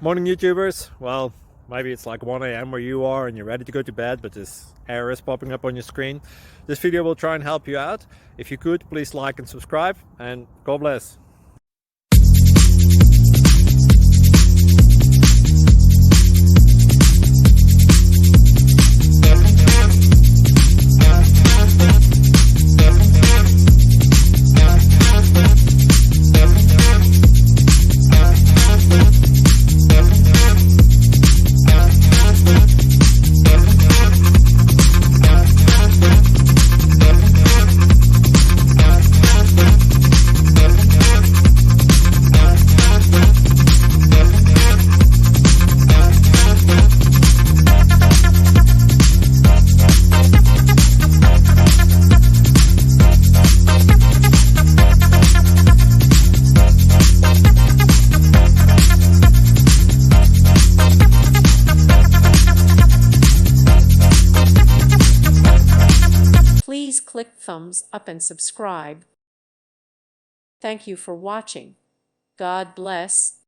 Morning YouTubers. Well, maybe it's like 1 a.m. where you are and you're ready to go to bed, but this error is popping up on your screen. This video will try and help you out. If you could, please like and subscribe, and God bless. Please click thumbs up and subscribe. Thank you for watching. God bless.